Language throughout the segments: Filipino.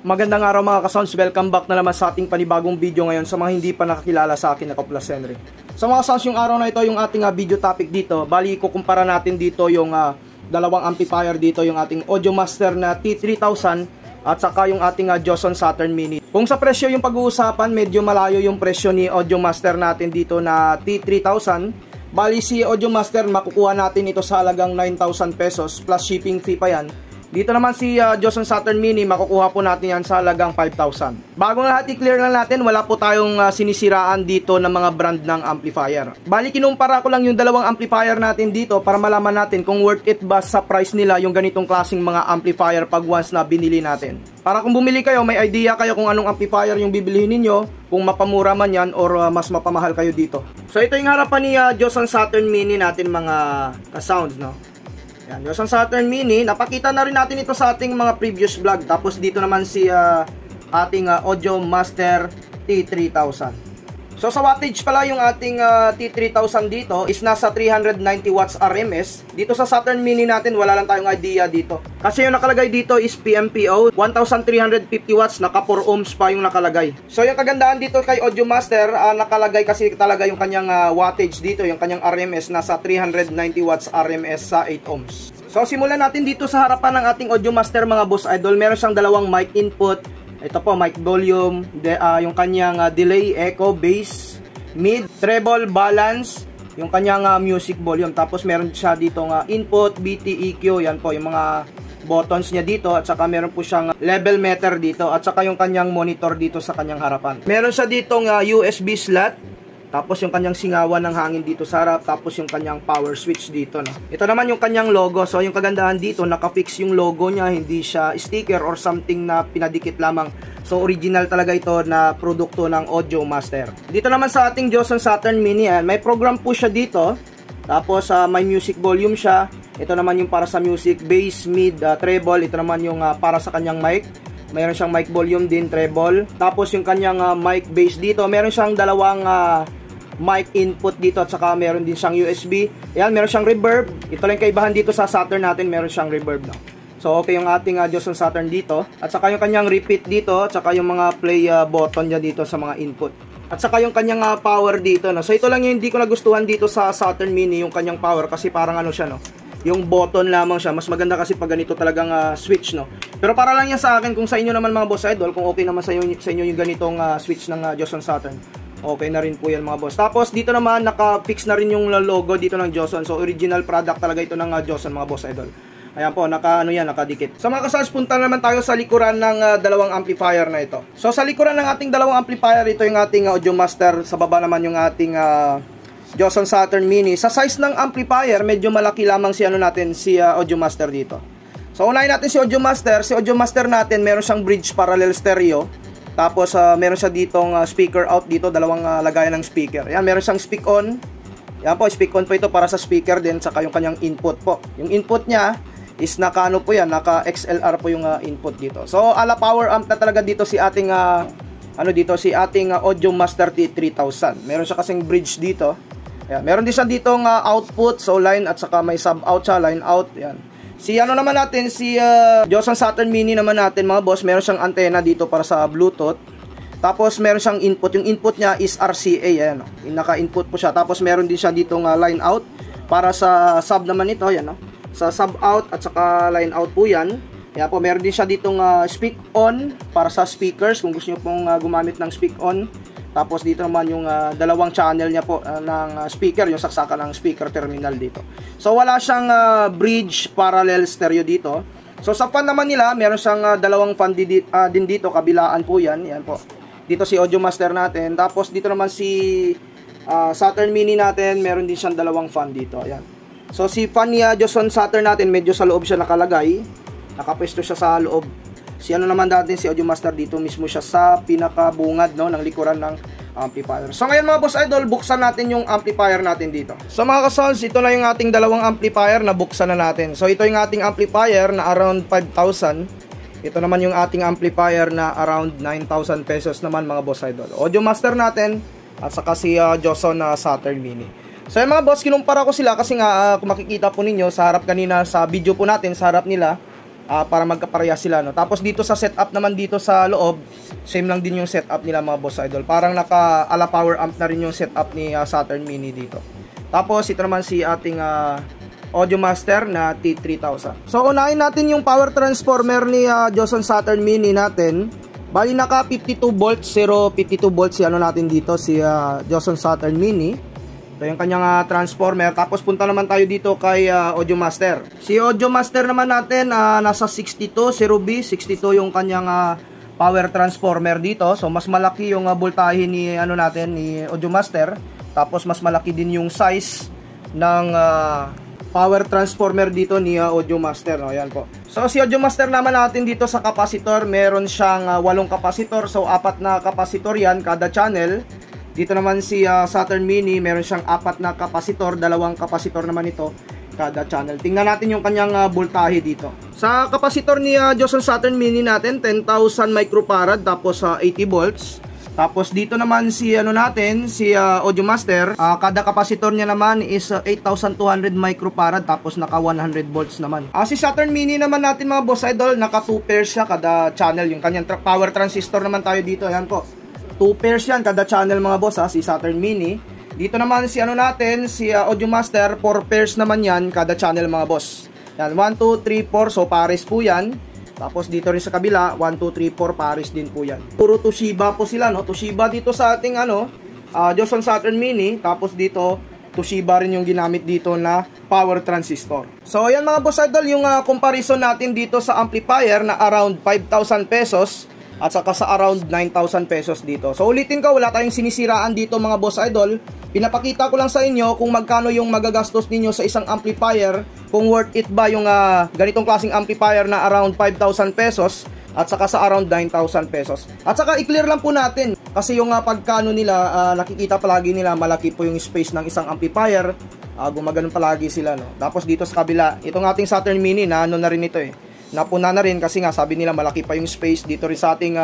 Magandang araw mga ka-sounds, welcome back na naman sa ating panibagong video ngayon. Sa mga hindi pa nakakilala sa akin, ako Plus Henry. Sa mga sounds, yung araw na ito, yung ating video topic dito, bali kukumpara natin dito yung dalawang amplifier dito, yung ating Audiomaster na T3000 at saka yung ating Joson Saturn Mini. Kung sa presyo yung pag-uusapan, medyo malayo yung presyo ni Audiomaster natin dito na T3000. Bali si Audiomaster, makukuha natin ito sa halagang 9,000 pesos plus shipping fee pa yan. Dito naman si Joson Saturn Mini, makukuha po natin yan sa halagang 5,000. Bago nga lahat, i-clear lang natin, wala po tayong sinisiraan dito ng mga brand ng amplifier. Bali, kinumpara ko lang yung dalawang amplifier natin dito para malaman natin kung worth it ba sa price nila yung ganitong klaseng mga amplifier pag once na binili natin. Para kung bumili kayo, may idea kayo kung anong amplifier yung bibilihin ninyo, kung mapamura man yan or mas mapamahal kayo dito. So ito yung harapan ni Joson Saturn Mini natin mga ka-sounds, no? Yan, Joson Saturn Mini, napakita na rin natin ito sa ating mga previous vlog. Tapos dito naman si ating Audiomaster T3000. So sa wattage pala yung ating T3000 dito is nasa 390 watts RMS. Dito sa Saturn Mini natin wala lang tayong idea dito. Kasi yung nakalagay dito is PMPO, 1350 watts, naka 4 ohms pa yung nakalagay. So yung kagandahan dito kay Audiomaster, nakalagay kasi talaga yung kanyang wattage dito, yung kanyang RMS nasa 390 watts RMS sa 8 ohms. So simulan natin dito sa harapan ng ating Audiomaster mga boss idol. Meron siyang dalawang mic input. Ito po, mic volume, yung kanyang delay, echo, bass, mid, treble, balance, yung kanyang music volume. Tapos meron siya ditong input, BT, EQ, yan po yung mga buttons niya dito. At saka meron po siyang level meter dito. At saka yung kanyang monitor dito sa kanyang harapan. Meron siya ditong USB slot. Tapos yung kanyang singawan ng hangin dito sa harap. Tapos yung kanyang power switch dito, no? Ito naman yung kanyang logo. So yung kagandahan dito, nakafix yung logo niya. Hindi siya sticker or something na pinadikit lamang. So original talaga ito na produkto ng Audiomaster. Dito naman sa ating Joson Saturn Mini, may program po siya dito. Tapos may music volume siya. Ito naman yung para sa music, bass, mid, treble. Ito naman yung para sa kanyang mic. Mayroon siyang mic volume din, treble. Tapos yung kanyang mic bass dito, meron siyang dalawang mic input dito at saka meron din siyang USB. Ayan, meron siyang reverb. Ito lang kaibahan dito sa Saturn natin, meron siyang reverb, no? So okay yung ating Joson Saturn dito. At saka yung kanyang repeat dito, at saka yung mga play button niya dito sa mga input. At saka yung kanyang power dito, no? So ito lang yung hindi ko nagustuhan dito sa Saturn Mini, yung kanyang power, kasi parang ano siya, no? Yung button lamang siya. Mas maganda kasi pag ganito talagang switch, no? Pero para lang yan sa akin. Kung sa inyo naman mga boss idol, kung okay naman sa inyo yung ganitong switch ng Joson Saturn, okay na rin po yan mga boss. Tapos dito naman naka-fix na rin yung logo dito ng Joson. So original product talaga ito ng Joson mga boss idol. Ayan po, nakadikit. Sa mga kasals, punta naman tayo sa likuran ng dalawang amplifier na ito. So sa likuran ng ating dalawang amplifier, ito yung ating Audiomaster. Sa baba naman yung ating Joson Saturn Mini. Sa size ng amplifier, medyo malaki lamang si Audiomaster dito. So unahin natin si Audiomaster. Si Audiomaster natin, meron siyang bridge parallel stereo. Tapos meron siya ditong speaker out dito, dalawang lagayan ng speaker. Yan, meron siyang speak on. Yan po, speak on po ito para sa speaker din, saka yung kanyang input po. Yung input niya is naka naka XLR po yung input dito. So ala power amp na talaga dito si ating Audiomaster T3000. Meron siya kasing bridge dito. Ayan, meron din siya ditong output, so line at saka may sub out siya, line out. Yan. Si naman natin, si Joson Saturn Mini naman natin mga boss, meron siyang antenna dito para sa Bluetooth. Tapos meron siyang input, yung input niya is RCA, ayan, no? Naka-input po siya. Tapos meron din siya ditong line out para sa sub naman ito, ayan, no? Sa sub out at saka line out po yan. Ayan po, meron din siya ditong speak on para sa speakers kung gusto niyo pong gumamit ng speak on. Tapos dito naman yung dalawang channel niya po ng speaker, yung saksakan ng speaker terminal dito. So wala siyang bridge parallel stereo dito. So sa fan naman nila, meron siyang dalawang fan din dito, kabilaan po yan. Yan po. Dito si Audiomaster natin. Tapos dito naman si Saturn Mini natin, meron din siyang dalawang fan dito. Ayan. So si fan niya Joson Saturn natin, medyo sa loob siya nakalagay. Nakapwesto siya sa loob. Si naman natin, si Audiomaster dito mismo siya sa pinakabungad, no, ng likuran ng amplifier. So ngayon mga boss idol, buksan natin yung amplifier natin dito. So mga ka-sounds, ito na yung ating dalawang amplifier na buksan na natin. So ito yung ating amplifier na around 5,000. Ito naman yung ating amplifier na around 9,000 pesos naman mga boss idol. Audiomaster natin at saka si Joson Saturn Mini. So yung mga boss, kinumpara ko sila kasi nga kung makikita po ninyo sa harap kanina sa video po natin, sa harap nila, para magkaparehas sila, no. Tapos dito sa setup naman dito sa loob, same lang din yung setup nila mga boss idol. Parang naka-ala power amp na rin yung setup ni Saturn Mini dito. Tapos ito naman si ating Audiomaster na T3000. So unahin natin yung power transformer ni Joson Saturn Mini natin. Bali naka 52 volts, 52 volts si ano natin dito si Joson Saturn Mini. Ito yung kanyang transformer. Tapos punta naman tayo dito kay Audiomaster. Si Audiomaster naman natin nasa 62, 0B, 62 yung kanyang power transformer dito. So mas malaki yung voltahe ni ano natin ni Audiomaster. Tapos mas malaki din yung size ng power transformer dito ni Audiomaster, no? Ayan po. So si Audiomaster naman natin dito sa capacitor, meron siyang 8 capacitor. So 4 na capacitor yan kada channel. Dito naman si Saturn Mini, meron siyang 4 na capacitor, 2 capacitor naman ito kada channel. Tingnan natin yung kanyang voltahe dito. Sa capacitor ni Joson Saturn Mini natin, 10,000 microfarad tapos 80 volts. Tapos dito naman si ano natin, si Audiomaster, kada capacitor niya naman is 8,200 microfarad tapos naka 100 volts naman. Si Saturn Mini naman natin mga boss idol, naka 2 pairs siya kada channel. Yung kanyang power transistor naman tayo dito, ayan po. 2 pairs yan kada channel mga boss si Saturn Mini. Dito naman si ano natin, si Audiomaster, 4 pairs naman yan kada channel mga boss. Yan, 1, 2, 3, 4, so pares po yan. Tapos dito rin sa kabila, 1, 2, 3, 4, pares din po yan. Puro Toshiba po sila, no? Toshiba dito sa ating Joson Saturn Mini. Tapos dito, Toshiba rin yung ginamit dito na power transistor. So ayan mga boss idol, yung comparison natin dito sa amplifier na around 5,000 pesos at saka sa around 9,000 pesos dito. So ulitin ko, wala tayong sinisiraan dito mga boss idol. Pinapakita ko lang sa inyo kung magkano yung magagastos ninyo sa isang amplifier, kung worth it ba yung ganitong klaseng amplifier na around 5,000 pesos at saka sa around 9,000 pesos. At saka i-clear lang po natin kasi yung pagkano nila, nakikita palagi nila malaki po yung space ng isang amplifier. Gumaganon palagi sila, no. Tapos dito sa kabila, itong ating Saturn Mini na ano na rin ito napuna na rin kasi nga sabi nila malaki pa yung space. Dito rin sa ating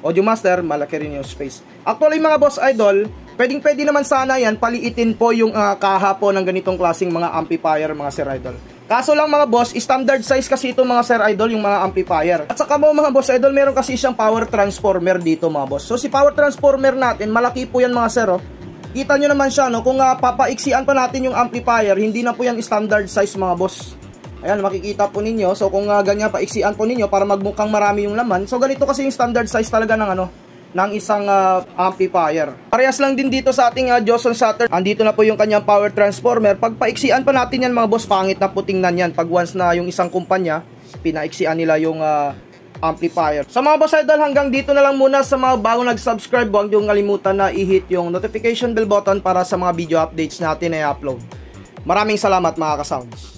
Audiomaster, malaki rin yung space. Actually mga boss idol, pwede naman sana yan paliitin po yung kaha po ng ganitong klaseng mga amplifier mga sir idol. Kaso lang mga boss, standard size kasi ito mga sir idol yung mga amplifier. At saka mga boss idol, meron kasi siyang power transformer dito mga boss. So si power transformer natin, malaki po yan mga sir, oh. Kita nyo naman siya, no? Kung papaiksian pa natin yung amplifier, hindi na po yan standard size mga boss. Ayan, makikita po ninyo. So kung ganyan paiksian po ninyo para magmukhang marami yung laman. So ganito kasi yung standard size talaga ng ng isang amplifier. Parehas lang din dito sa ating Joson Saturn. Andito na po yung kanyang power transformer. Pag paiksian pa natin yan mga boss, pangit na po tingnan yan. Pag once na yung isang kumpanya, pinaiksian nila yung amplifier. Sa mga boss idol, hanggang dito na lang muna. Sa mga bagong nag-subscribe, huwag yung kalimutan na i-hit yung notification bell button para sa mga video updates natin na i-upload. Maraming salamat mga kasounds.